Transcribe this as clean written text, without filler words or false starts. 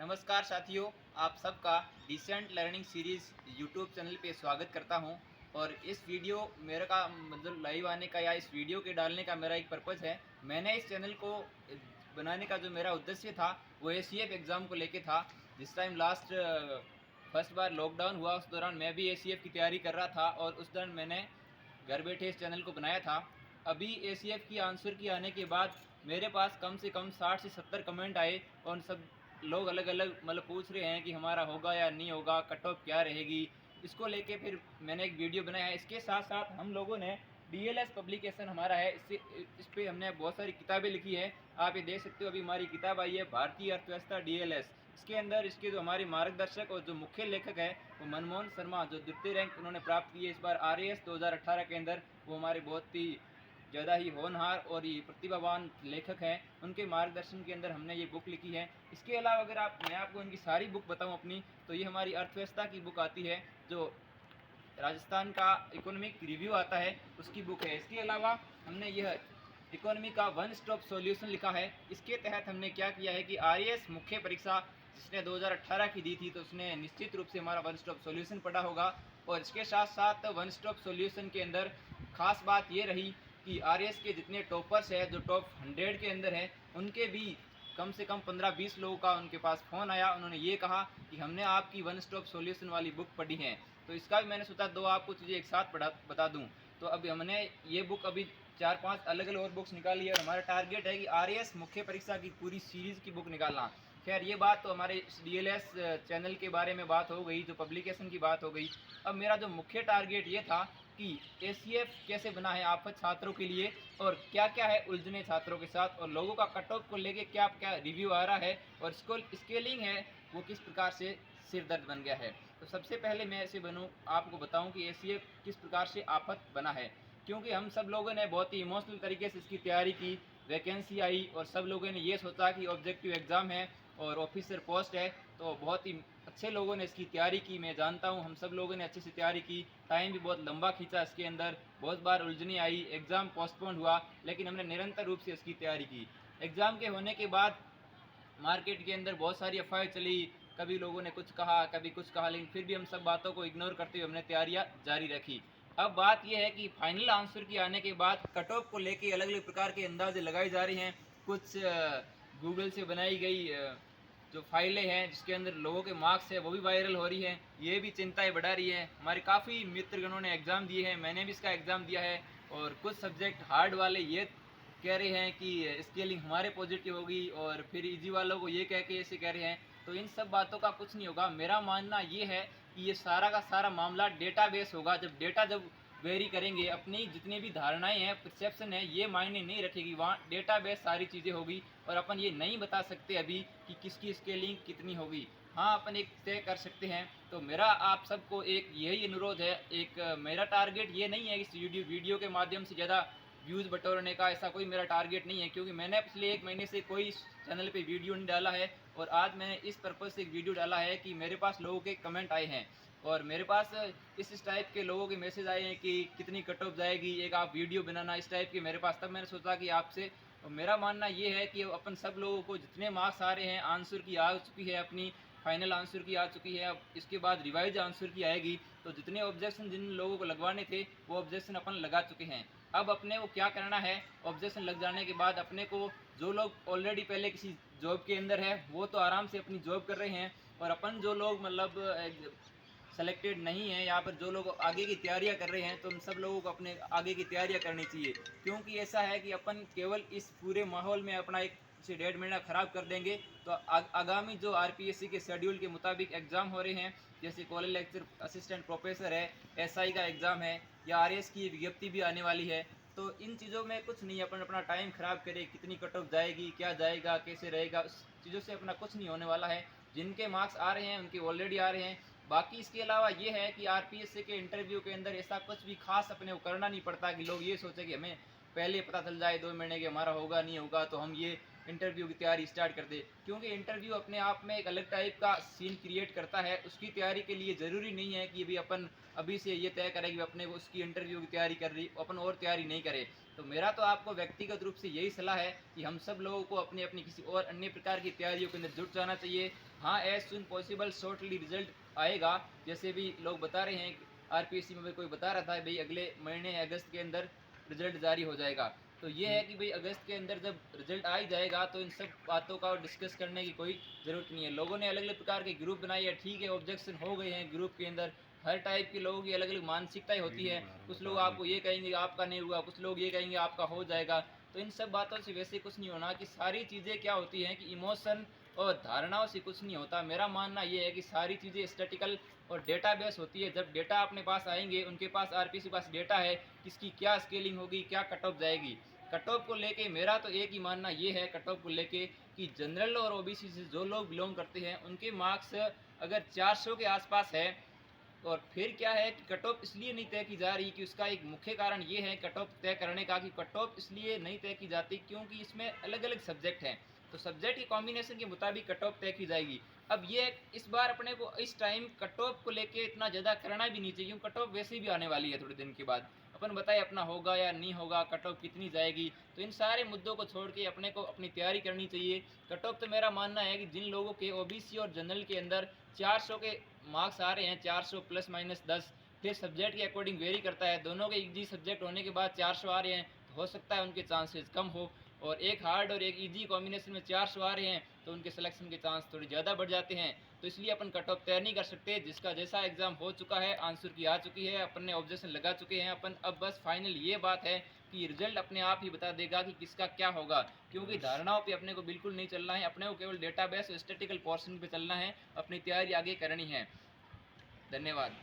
नमस्कार साथियों, आप सबका Decent Learning Series YouTube channel पे स्वागत करता हूं। और इस वीडियो मेरे का मतलब लाइव आने का या इस वीडियो के डालने का मेरा एक पर्पज़ है। मैंने इस चैनल को बनाने का जो मेरा उद्देश्य था वो एसीएफ एग्ज़ाम को लेके था। जिस टाइम लास्ट फर्स्ट बार लॉकडाउन हुआ उस दौरान मैं भी एसीएफ की तैयारी कर रहा था और उस दौरान मैंने घर बैठे इस चैनल को बनाया था। अभी एसीएफ की आंसर की आने के बाद मेरे पास कम से कम 60 से 70 कमेंट आए और सब लोग अलग अलग मतलब पूछ रहे हैं कि हमारा होगा या नहीं होगा, कट ऑफ क्या रहेगी। इसको लेके फिर मैंने एक वीडियो बनाया है। इसके साथ साथ हम लोगों ने डीएलएस पब्लिकेशन हमारा है, इससे इस पे हमने बहुत सारी किताबें लिखी है। आप ये देख सकते हो, अभी हमारी किताब आई है भारतीय अर्थव्यवस्था डीएलएस। इसके अंदर इसके जो हमारे मार्गदर्शक और जो मुख्य लेखक है वो मनमोहन शर्मा, जो द्वितीय रैंक उन्होंने प्राप्त की है इस बार आरएएस 2018 के अंदर। वो हमारे बहुत ही ज़्यादा ही होनहार और ये प्रतिभावान लेखक हैं। उनके मार्गदर्शन के अंदर हमने ये बुक लिखी है। इसके अलावा अगर मैं आपको इनकी सारी बुक बताऊं अपनी, तो ये हमारी अर्थव्यवस्था की बुक आती है, जो राजस्थान का इकोनॉमिक रिव्यू आता है उसकी बुक है। इसके अलावा हमने यह इकोनॉमी का वन स्टॉप सॉल्यूशन लिखा है। इसके तहत हमने क्या किया है कि आईएएस मुख्य परीक्षा जिसने 2018 की दी थी तो उसने निश्चित रूप से हमारा वन स्टॉप सॉल्यूशन पढ़ा होगा। और इसके साथ साथ वन स्टॉप सॉल्यूशन के अंदर खास बात ये रही कि आरएएस के जितने टॉपर्स हैं, जो टॉप 100 के अंदर हैं, उनके भी कम से कम 15-20 लोगों का उनके पास फ़ोन आया। उन्होंने ये कहा कि हमने आपकी वन स्टॉप सॉल्यूशन वाली बुक पढ़ी है। तो इसका भी मैंने सोचा दो आपको चीज़ें एक साथ बता दूं। तो अभी हमने ये बुक अभी 4-5 अलग अलग और बुक्स निकाली है और हमारा टारगेट है कि आरएएस मुख्य परीक्षा की पूरी सीरीज़ की बुक निकालना। खैर ये बात तो हमारे डीएलएस चैनल के बारे में बात हो गई, जो पब्लिकेशन की बात हो गई। अब मेरा जो मुख्य टारगेट ये था कि एसीएफ कैसे बना है आफत छात्रों के लिए और क्या क्या है उलझने छात्रों के साथ, और लोगों का कट ऑफ को लेके क्या क्या रिव्यू आ रहा है और स्केलिंग है वो किस प्रकार से सिर दर्द बन गया है। तो सबसे पहले मैं ऐसे बनूँ आपको बताऊं कि एसीएफ किस प्रकार से आफत बना है। क्योंकि हम सब लोगों ने बहुत ही इमोशनल तरीके से इसकी तैयारी की, वैकेंसी आई और सब लोगों ने ये सोचा कि ऑब्जेक्टिव एग्ज़ाम है और ऑफिसर पोस्ट है, तो बहुत ही अच्छे लोगों ने इसकी तैयारी की। मैं जानता हूँ हम सब लोगों ने अच्छे से तैयारी की, टाइम भी बहुत लंबा खींचा इसके अंदर, बहुत बार उलझने आई, एग्ज़ाम पोस्टपोन हुआ, लेकिन हमने निरंतर रूप से इसकी तैयारी की। एग्ज़ाम के होने के बाद मार्केट के अंदर बहुत सारी अफवाहें चली, कभी लोगों ने कुछ कहा कभी कुछ कहा, लेकिन फिर भी हम सब बातों को इग्नोर करते हुए हमने तैयारियां जारी रखी। अब बात यह है कि फाइनल आंसर की आने के बाद कट ऑफ को लेके अलग अलग प्रकार के अंदाजे लगाए जा रहे हैं। कुछ गूगल से बनाई गई जो फाइलें हैं जिसके अंदर लोगों के मार्क्स है वो भी वायरल हो रही हैं, ये भी चिंताएं बढ़ा रही है। हमारे काफ़ी मित्रगणों ने एग्ज़ाम दिए हैं, मैंने भी इसका एग्ज़ाम दिया है, और कुछ सब्जेक्ट हार्ड वाले ये कह रहे हैं कि स्केलिंग हमारे पॉजिटिव होगी और फिर इजी वालों को ये कह के ऐसे कह रहे हैं। तो इन सब बातों का कुछ नहीं होगा। मेरा मानना ये है कि ये सारा का सारा मामला डेटाबेस होगा। जब वेरी करेंगे, अपनी जितनी भी धारणाएं हैं, परसेप्शन है, ये मायने नहीं रखेगी, वहाँ डेटाबेस सारी चीज़ें होगी और अपन ये नहीं बता सकते अभी कि किसकी स्केलिंग कितनी होगी। हाँ, अपन एक तय कर सकते हैं। तो मेरा आप सबको एक यही अनुरोध है, एक मेरा टारगेट ये नहीं है इस वीडियो के माध्यम से ज़्यादा व्यूज़ बटोरने का, ऐसा कोई मेरा टारगेट नहीं है, क्योंकि मैंने पिछले 1 महीने से कोई चैनल पे वीडियो नहीं डाला है। और आज मैंने इस पर्पज़ से एक वीडियो डाला है कि मेरे पास लोगों के कमेंट आए हैं और मेरे पास इस टाइप के लोगों के मैसेज आए हैं कि कितनी कट ऑफ जाएगी, एक आप वीडियो बनाना, इस टाइप के मेरे पास। तब मैंने सोचा कि आपसे, और मेरा मानना ये है कि अपन सब लोगों को जितने मार्क्स आ रहे हैं, आंसर की आ चुकी है, अपनी फाइनल आंसर की आ चुकी है, अब इसके बाद रिवाइज आंसर की आएगी। तो जितने ऑब्जेक्शन जिन लोगों को लगवाने थे वो ऑब्जेक्शन अपन लगा चुके हैं। अब अपने को क्या करना है, ऑब्जेक्शन लग जाने के बाद अपने को, जो लोग ऑलरेडी पहले किसी जॉब के अंदर है वो तो आराम से अपनी जॉब कर रहे हैं, और अपन जो लोग मतलब सेलेक्टेड नहीं है, यहाँ पर जो लोग आगे की तैयारियां कर रहे हैं, तो उन सब लोगों को अपने आगे की तैयारियां करनी चाहिए। क्योंकि ऐसा है कि अपन केवल इस पूरे माहौल में अपना एक से 1.5 महीना ख़राब कर देंगे तो आगामी जो आरपीएससी के शेड्यूल के मुताबिक एग्ज़ाम हो रहे हैं, जैसे कॉलेज लेक्चर असिस्टेंट प्रोफेसर है, एसआई का एग्ज़ाम है, या आरएएस की विज्ञप्ति भी आने वाली है। तो इन चीज़ों में कुछ नहीं, अपन अपना टाइम ख़राब करें, कितनी कट ऑफ जाएगी, क्या जाएगा, कैसे रहेगा, उस चीज़ों से अपना कुछ नहीं होने वाला है। जिनके मार्क्स आ रहे हैं उनके ऑलरेडी आ रहे हैं। बाकी इसके अलावा ये है कि आरपीएससी के इंटरव्यू के अंदर ऐसा कुछ भी खास अपने को करना नहीं पड़ता कि लोग ये सोचे कि हमें पहले पता चल जाए 2 महीने के हमारा होगा नहीं होगा तो हम ये इंटरव्यू की तैयारी स्टार्ट कर दे। क्योंकि इंटरव्यू अपने आप में एक अलग टाइप का सीन क्रिएट करता है। उसकी तैयारी के लिए ज़रूरी नहीं है कि अभी अपन अभी से ये तय करें कि अपने को उसकी इंटरव्यू की तैयारी कर रही, अपन और तैयारी नहीं करें। तो मेरा तो आपको व्यक्तिगत रूप से यही सलाह है कि हम सब लोगों को अपनी अपनी किसी और अन्य प्रकार की तैयारियों के अंदर जुट जाना चाहिए। हाँ, as soon possible shortly result आएगा, जैसे भी लोग बता रहे हैं। आरपीएससी में भी कोई बता रहा था भाई अगले महीने अगस्त के अंदर रिजल्ट जारी हो जाएगा। तो ये है कि भाई अगस्त के अंदर जब रिजल्ट आ ही जाएगा तो इन सब बातों का डिस्कस करने की कोई ज़रूरत नहीं है। लोगों ने अलग अलग प्रकार के ग्रुप बनाए हैं, ठीक है, ऑब्जेक्शन हो गए हैं ग्रुप के अंदर। हर टाइप के लोगों की अलग अलग मानसिकताएं होती है। कुछ लोग आपको ये कहेंगे आपका नहीं हुआ, कुछ लोग ये कहेंगे आपका हो जाएगा। तो इन सब बातों से वैसे कुछ नहीं होना, कि सारी चीज़ें क्या होती हैं कि इमोशन और धारणाओं से कुछ नहीं होता। मेरा मानना ये है कि सारी चीज़ें स्टैटिकल और डेटाबेस होती है। जब डेटा अपने पास आएंगे, उनके पास आरपीसी पास डेटा है, किसकी क्या स्केलिंग होगी, क्या कट ऑफ जाएगी। कट ऑफ को लेके मेरा तो एक ही मानना ये है, कट ऑफ को लेके, कि जनरल और ओबीसी से जो लोग बिलोंग करते हैं उनके मार्क्स अगर 400 के आसपास है। और फिर क्या है कि कट ऑफ इसलिए नहीं तय की जा रही, कि उसका एक मुख्य कारण ये है कट ऑफ तय करने का, कि कट ऑफ इसलिए नहीं तय की जाती क्योंकि इसमें अलग अलग सब्जेक्ट हैं। तो सब्जेक्ट के कॉम्बिनेशन के मुताबिक कट ऑफ तय की जाएगी। अब ये इस बार अपने को इस टाइम कट ऑफ को लेके इतना ज़्यादा करना भी नहीं चाहिए, क्योंकि कट ऑफ वैसे ही भी आने वाली है थोड़े दिन के बाद। अपन बताए अपना होगा या नहीं होगा, कट ऑफ कितनी जाएगी। तो इन सारे मुद्दों को छोड़ के अपने को अपनी तैयारी करनी चाहिए। कट ऑफ तो मेरा मानना है कि जिन लोगों के ओबीसी और जनरल के अंदर 400 के मार्क्स आ रहे हैं, 400 प्लस माइनस 10, फिर सब्जेक्ट के अकॉर्डिंग वेरी करता है। दोनों के इजी सब्जेक्ट होने के बाद 400 आ रहे हैं, तो हो सकता है उनके चांसेस कम हो। और एक हार्ड और एक इजी कॉम्बिनेशन में 400 आ रहे हैं, तो उनके सिलेक्शन के चांस थोड़े ज़्यादा बढ़ जाते हैं। तो इसलिए अपन कट ऑफ तय नहीं कर सकते। जिसका जैसा एग्ज़ाम हो चुका है, आंसर की आ चुकी है, अपन ने ऑब्जेक्शन लगा चुके हैं अपन। अब बस फाइनल ये बात है कि रिजल्ट अपने आप ही बता देगा कि किसका क्या होगा, क्योंकि धारणाओं पे अपने को बिल्कुल नहीं चलना है। अपने को केवल डेटाबेस और स्टैटिकल पोर्शन पे चलना है, अपनी तैयारी आगे करनी है। धन्यवाद।